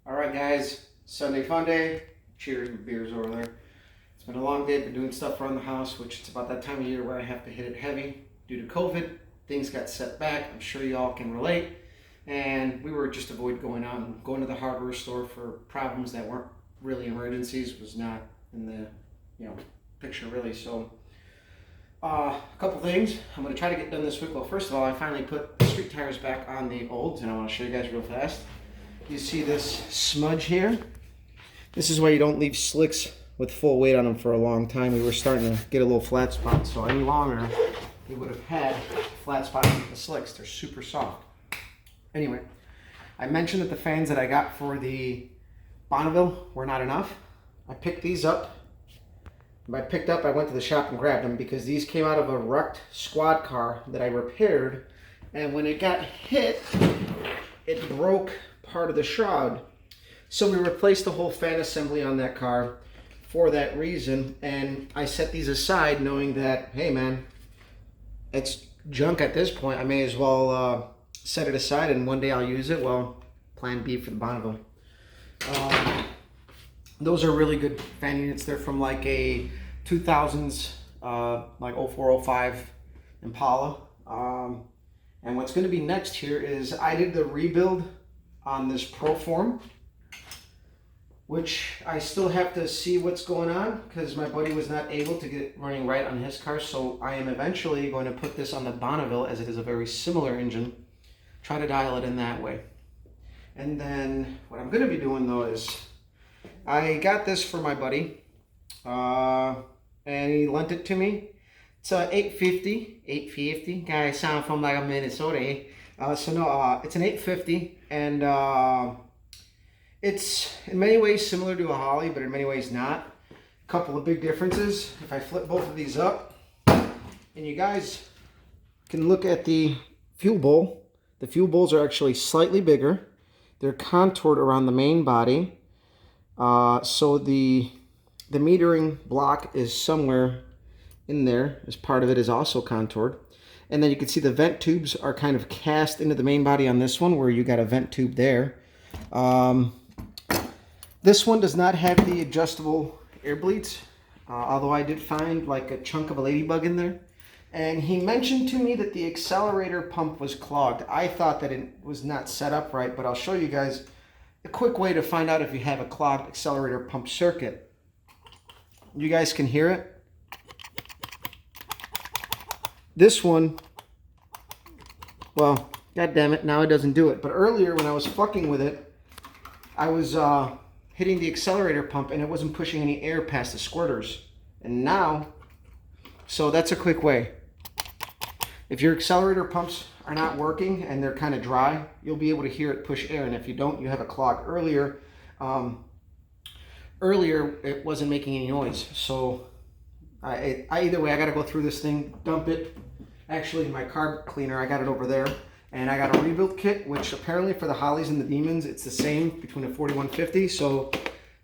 All right, guys, Sunday fun day. Cheers with beers over there. It's been a long day, been doing stuff around the house, which it's about that time of year where I have to hit it heavy due to COVID. Things got set back. I'm sure y'all can relate. And we were just avoid going out and going to the hardware store for problems that weren't really emergencies was not in the picture really. So a couple things I'm going to try to get done this week. Well, first of all, I finally put the street tires back on the olds, and I want to show you guys real fast. You see this smudge here? This is why you don't leave slicks with full weight on them for a long time. We were starting to get a little flat spot, so any longer we would have had flat spots with the slicks. They're super soft. Anyway, I mentioned that the fans that I got for the Bonneville were not enough. I picked these up. By picked up, I went to the shop and grabbed them because these came out of a wrecked squad car that I repaired, and when it got hit, it broke part of the shroud. So we replaced the whole fan assembly on that car for that reason, and I set these aside knowing that, hey man, it's junk at this point. I may as well set it aside and one day I'll use it. Well, plan B for the Bonneville. Those are really good fan units. They're from like a 2000s, like 0405 Impala. And what's going to be next here is I did the rebuild on this Proform, which I still have to see what's going on because my buddy was not able to get it running right on his car. So I am eventually going to put this on the Bonneville as it is a very similar engine. Try to dial it in that way. And then what I'm going to be doing though is I got this for my buddy and he lent it to me. It's a 850. Guy sound from like a Minnesota. It's an 850, and it's in many ways similar to a Holly, but in many ways not. A couple of big differences. If I flip both of these up, and you guys can look at the fuel bowl. The fuel bowls are actually slightly bigger. They're contoured around the main body. So the metering block is somewhere in there, as part of it is also contoured. And then you can see the vent tubes are kind of cast into the main body on this one, where you got a vent tube there. This one does not have the adjustable air bleeds, although I did find like a chunk of a ladybug in there. And he mentioned to me that the accelerator pump was clogged. I thought that it was not set up right, but I'll show you guys a quick way to find out if you have a clogged accelerator pump circuit. You guys can hear it. This one, well, god damn it, now it doesn't do it. But earlier when I was fucking with it, I was hitting the accelerator pump and it wasn't pushing any air past the squirters. And now, so that's a quick way. If your accelerator pumps are not working and they're kind of dry, you'll be able to hear it push air. And if you don't, you have a clog. Earlier it wasn't making any noise. So either way, I got to go through this thing, dump it. Actually, my carb cleaner, I got it over there. And I got a rebuild kit, which apparently for the Hollies and the Demons, it's the same between a 4150. So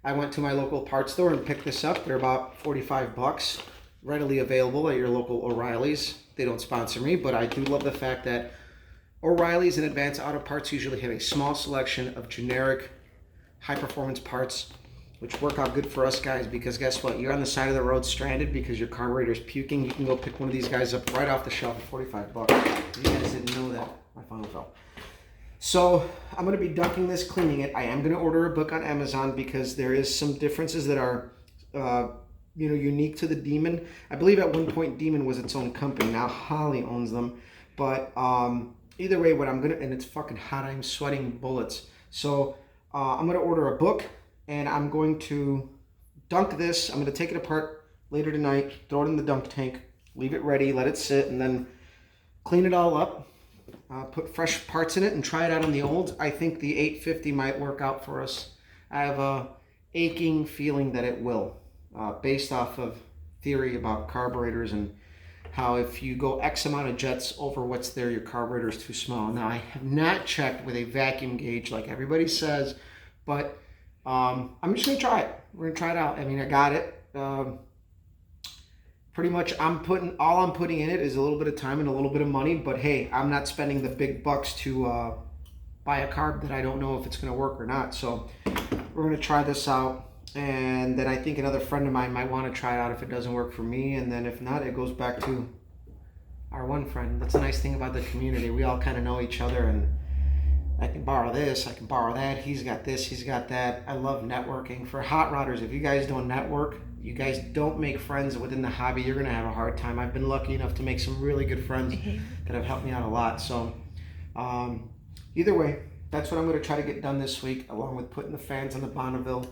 I went to my local parts store and picked this up. They're about 45 bucks, readily available at your local O'Reilly's. They don't sponsor me, but I do love the fact that O'Reilly's and Advanced Auto Parts usually have a small selection of generic high-performance parts, which work out good for us guys, because guess what? You're on the side of the road stranded because your carburetor's puking. You can go pick one of these guys up right off the shelf for 45 bucks. You guys didn't know that. My phone fell. So I'm going to be dunking this, cleaning it. I am going to order a book on Amazon because there is some differences that are unique to the Demon. I believe at one point Demon was its own company. Now Holly owns them. But either way, what I'm going to, and it's fucking hot. I'm sweating bullets. So I'm going to order a book. And I'm going to dunk this. I'm going to take it apart later tonight, throw it in the dunk tank, leave it ready, let it sit, and then clean it all up, put fresh parts in it, and try it out on the old. I think the 850 might work out for us. I have a aching feeling that it will, based off of theory about carburetors and how if you go X amount of jets over what's there, your carburetor is too small. Now, I have not checked with a vacuum gauge like everybody says, but I'm just going to try it. We're going to try it out. I mean, I got it. Pretty much all I'm putting in it is a little bit of time and a little bit of money, but hey, I'm not spending the big bucks to buy a carb that I don't know if it's going to work or not. So we're going to try this out. And then I think another friend of mine might want to try it out if it doesn't work for me. And then if not, it goes back to our one friend. That's the nice thing about the community. We all kind of know each other, and I can borrow this, I can borrow that. He's got this, he's got that. I love networking. For hot rodders, if you guys don't network, you guys don't make friends within the hobby, you're going to have a hard time. I've been lucky enough to make some really good friends that have helped me out a lot. So either way, that's what I'm going to try to get done this week, along with putting the fans on the Bonneville.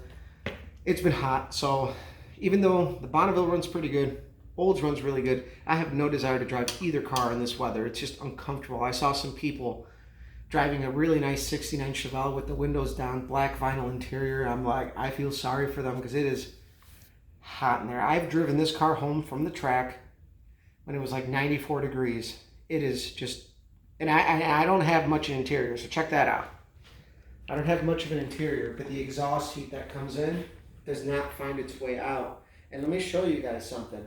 It's been hot, so even though the Bonneville runs pretty good, Olds runs really good, I have no desire to drive either car in this weather. It's just uncomfortable. I saw some people driving a really nice 69 Chevelle with the windows down, black vinyl interior. I'm like, I feel sorry for them because it is hot in there. I've driven this car home from the track when it was like 94 degrees. It is just, and I don't have much in interior, so check that out. I don't have much of an interior, but the exhaust heat that comes in does not find its way out. And let me show you guys something.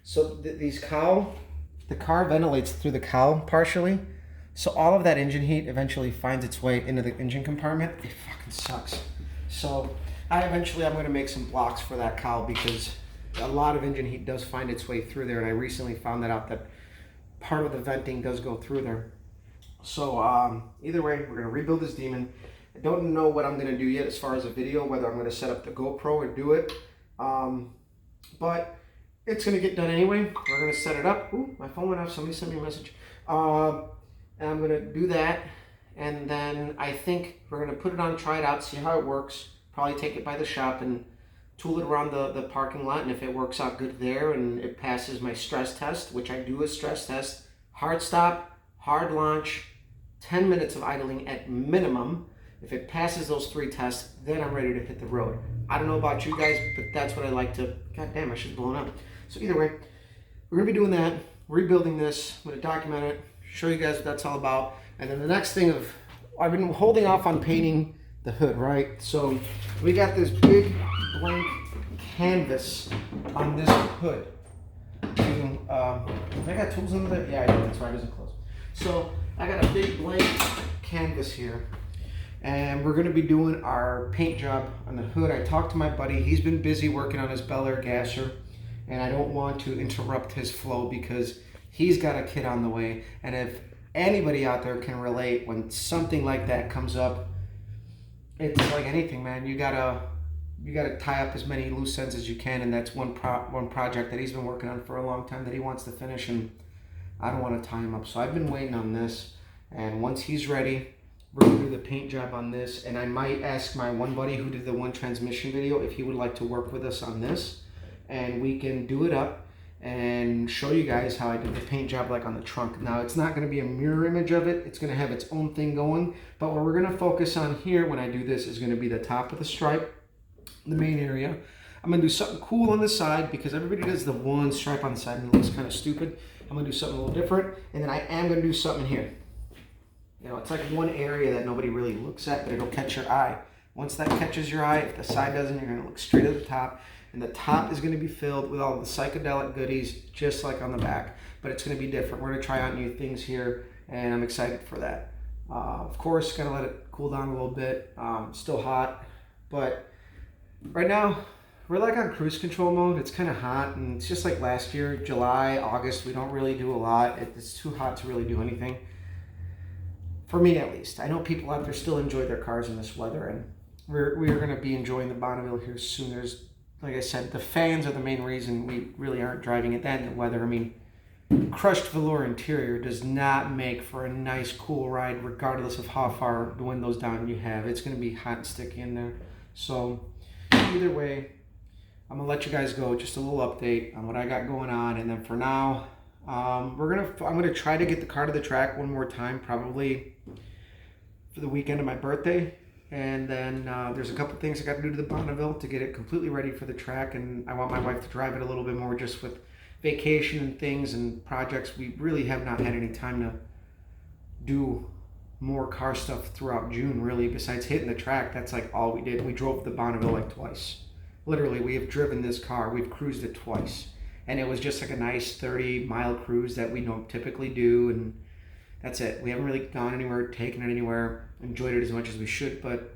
So the car ventilates through the cowl partially. So all of that engine heat eventually finds its way into the engine compartment. It fucking sucks. So I'm going to make some blocks for that cowl because a lot of engine heat does find its way through there. And I recently found that out, that part of the venting does go through there. So either way, we're going to rebuild this demon. I don't know what I'm going to do yet as far as a video, whether I'm going to set up the GoPro and do it. But it's going to get done anyway. We're going to set it up. Ooh, my phone went off. Somebody sent me a message. And I'm going to do that. And then I think we're going to put it on, try it out, see how it works. Probably take it by the shop and tool it around the parking lot. And if it works out good there and it passes my stress test, which I do a stress test, hard stop, hard launch, 10 minutes of idling at minimum. If it passes those 3 tests, then I'm ready to hit the road. I don't know about you guys, but that's what I like to... God damn, I should have blown up. So either way, we're going to be doing that, rebuilding this. I'm going to document it, show you guys what that's all about. And then the next thing of... I've been holding off on painting the hood, right? So we got this big blank canvas on this hood. I got tools under there? Yeah, I do. That's why it doesn't close. So I got a big blank canvas here. And we're going to be doing our paint job on the hood. I talked to my buddy. He's been busy working on his Bel Air gasser, and I don't want to interrupt his flow because he's got a kid on the way. And if anybody out there can relate, when something like that comes up, it's like anything, man. You gotta tie up as many loose ends as you can, and that's one project that he's been working on for a long time that he wants to finish, and I don't want to tie him up. So I've been waiting on this, and once he's ready, we're going to do the paint job on this. And I might ask my one buddy who did the one transmission video if he would like to work with us on this, and we can do it up and show you guys how I did the paint job, like on the trunk. Now, it's not going to be a mirror image of it. It's going to have its own thing going, but what we're going to focus on here when I do this is going to be the top of the stripe, the main area. I'm going to do something cool on the side because everybody does the one stripe on the side and it looks kind of stupid. I'm going to do something a little different, and then I am going to do something here. You know, it's like one area that nobody really looks at, but it'll catch your eye. Once that catches your eye, if the side doesn't, you're going to look straight at the top. And the top is going to be filled with all the psychedelic goodies, just like on the back. But it's going to be different. We're going to try out new things here, and I'm excited for that. Of course, going to let it cool down a little bit. Still hot, but right now, we're like on cruise control mode. It's kind of hot, and it's just like last year, July, August, we don't really do a lot. It's too hot to really do anything. For me, at least. I know people out there still enjoy their cars in this weather, and we're going to be enjoying the Bonneville here soon. There's, like I said, the fans are the main reason we really aren't driving it. That and the weather. I mean, crushed velour interior does not make for a nice, cool ride, regardless of how far the windows down you have. It's going to be hot and sticky in there. So, either way, I'm going to let you guys go. Just a little update on what I got going on, and then for now, I'm gonna try to get the car to the track one more time, probably for the weekend of my birthday, and then there's a couple things I got to do to the Bonneville to get it completely ready for the track, and I want my wife to drive it a little bit more, just with vacation and things and projects. We really have not had any time to do more car stuff throughout June, really. Besides hitting the track, that's like all we did. We drove the Bonneville like twice. Literally, we have driven this car. We've cruised it twice. And it was just like a nice 30-mile cruise that we don't typically do, and that's it. We haven't really gone anywhere, taken it anywhere. enjoyed it as much as we should, but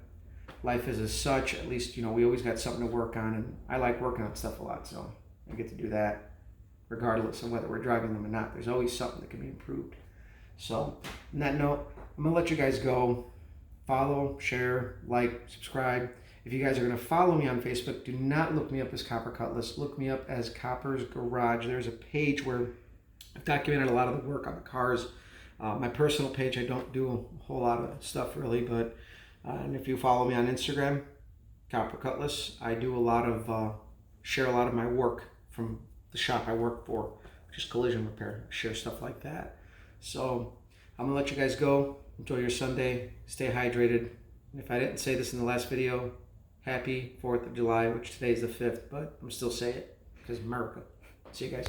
life is as such. At least, you know, we always got something to work on, and I like working on stuff a lot, so I get to do that regardless of whether we're driving them or not. There's always something that can be improved. So on that note, I'm gonna let you guys go. Follow, share, like, subscribe. If you guys are gonna follow me on Facebook, do not look me up as Copper Cutlass. Look me up as Copper's Garage. There's a page where I've documented a lot of the work on the cars. My personal page, I don't do a whole lot of stuff really, but and if you follow me on Instagram, Copper Cutlass, I do a lot of share a lot of my work from the shop I work for, just collision repair, share stuff like that. So I'm gonna let you guys go. Enjoy your Sunday. Stay hydrated. And if I didn't say this in the last video, happy 4th of July, which today is the 5th, but I'm still saying it because America. See you guys.